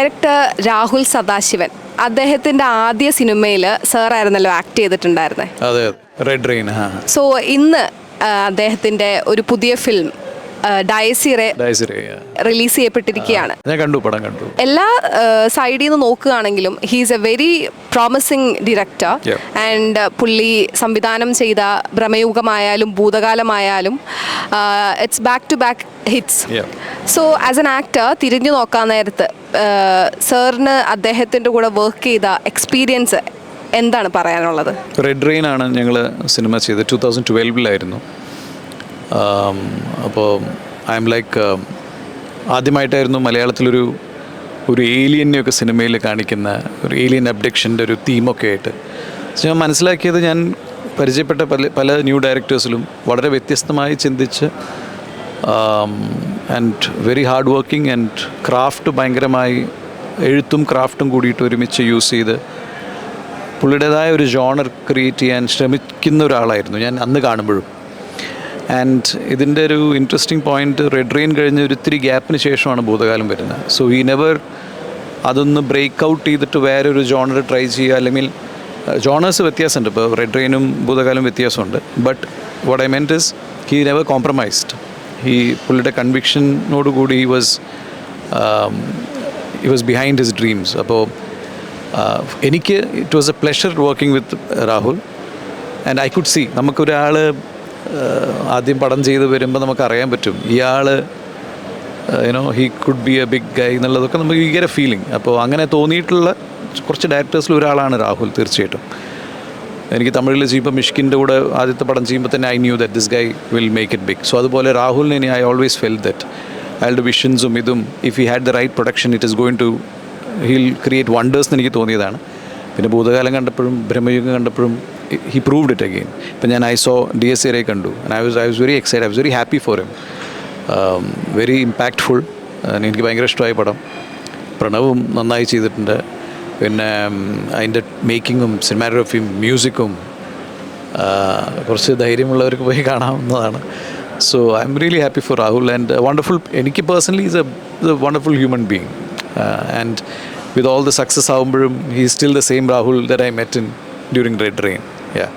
Director Rahul Sadasivan, അദ്ദേഹത്തിൻ്റെ ആദ്യ സിനിമയിൽ സാറായിരുന്നല്ലോ ആക്ട് ചെയ്തിട്ടുണ്ടായിരുന്നത്. അതെ, റെഡ് റെയിൻ. സോ ഇന്ന് അദ്ദേഹത്തിൻ്റെ ഒരു പുതിയ ഫിലിം ഡയസിറെ റിലീസ് ചെയ്യപ്പെട്ടിരിക്കുകയാണ്. ഞാൻ കണ്ടു, പടം കണ്ടു. എല്ലാ സൈഡിൽ നിന്ന് നോക്കുകയാണെങ്കിലും he's a very promising director. And പുള്ളി സംവിധാനം ചെയ്ത ഭ്രമയുഗമായാലും ഭൂതകാലമായാലും it's back to back hits. So as an actor തിരിഞ്ഞു നോക്കാൻ നേരത്ത് സാറിന് അദ്ദേഹത്തിൻ്റെ കൂടെ വർക്ക് ചെയ്ത എക്സ്പീരിയൻസ് എന്താണ് പറയാനുള്ളത്? റെഡ് റെയിൻ ആണ് ഞങ്ങൾ സിനിമ ചെയ്തത് 2012 അപ്പോൾ ഐ എം ലൈക്ക് ആദ്യമായിട്ടായിരുന്നു മലയാളത്തിലൊരു ഏലിയനെയൊക്കെ സിനിമയിൽ കാണിക്കുന്ന ഒരു ഏലിയൻ അബ്ഡക്ഷൻ്റെ ഒരു തീമൊക്കെ ആയിട്ട്. ഞാൻ മനസ്സിലാക്കിയത്, ഞാൻ പരിചയപ്പെട്ട പല ന്യൂ ഡയറക്ടേഴ്സിലും വളരെ വ്യത്യസ്തമായി ചിന്തിച്ച് and very hard working and craft ഭയങ്കരമായി എഴുത്തും ക്രാഫ്റ്റും കൂടിയിട്ട് ഒരുമിച്ച് യൂസ് ചെയ്ത് പുള്ളിയുടേതായ ഒരു ജോണർ ക്രിയേറ്റ് ചെയ്യാൻ ശ്രമിക്കുന്ന ഒരാളായിരുന്നു ഞാൻ അന്ന് കാണുമ്പോഴും. ആൻഡ് ഇതിൻ്റെ ഒരു ഇൻട്രസ്റ്റിംഗ് പോയിന്റ്, റെഡ് റെയിൻ കഴിഞ്ഞ് ഒരു ഇത്തിരി ഗ്യാപ്പിന് ശേഷമാണ് ഭൂതകാലം വരുന്നത്. സോ ഈ നെവർ അതൊന്ന് ബ്രേക്ക് ഔട്ട് ചെയ്തിട്ട് വേറൊരു ജോണർ ട്രൈ ചെയ്യുക, അല്ലെങ്കിൽ ജോണേഴ്സ് വ്യത്യാസമുണ്ട്. ഇപ്പോൾ റെഡ് റെയിനും ഭൂതകാലം വ്യത്യാസമുണ്ട്. But what I meant is he never compromised. പുള്ളിയുടെ കൺവിക്ഷനോടുകൂടി he was behind his dreams. അപ്പോൾ എനിക്ക് it was a pleasure working with Rahul. And I could see, നമുക്കൊരാൾ ആദ്യം പടം ചെയ്ത് വരുമ്പോൾ നമുക്കറിയാൻ പറ്റും ഇയാൾ he could be a big guy എന്നുള്ളതൊക്കെ നമുക്ക് ഭയങ്കര ഫീലിംഗ്. അപ്പോൾ അങ്ങനെ തോന്നിയിട്ടുള്ള കുറച്ച് ഡയറക്ടേഴ്സിൽ ഒരാളാണ് രാഹുൽ, തീർച്ചയായിട്ടും. എനിക്ക് തമിഴിൽ ചെയ്യുമ്പോൾ മിഷ്കിൻ്റെ കൂടെ ആദ്യത്തെ പടം ചെയ്യുമ്പോൾ തന്നെ I knew that this guy will make it big. So അതുപോലെ രാഹുലിനെ ഐ ഓൾവേസ് ഫെൽ ദറ്റ് അയാളുടെ വിഷൻസും ഇതും, if he had the right production it is going to heal create wonders എന്ന് എനിക്ക് തോന്നിയതാണ്. പിന്നെ ഭൂതകാലം കണ്ടപ്പോഴും Bramayugam കണ്ടപ്പോഴും he proved it again. ഇപ്പം ഞാൻ I saw DSRA കണ്ടു and I was very excited. I was very happy for him. Very impactful. എനിക്ക് ഭയങ്കര ഇഷ്ടമായി പടം. പ്രണവും നന്നായി ചെയ്തിട്ടുണ്ട്. പിന്നെ അതിൻ്റെ മേക്കിങ്ങും സിനിമാറ്റോഗ്രാഫിയും മ്യൂസിക്കും കുറച്ച് ധൈര്യമുള്ളവർക്ക് പോയി കാണാവുന്നതാണ്. So I'm really happy for Rahul and wonderful. എനിക്ക് personally is a wonderful human being. And with all the success ആകുമ്പോഴും he is still the same Rahul that I met in during Red Rain. Yeah.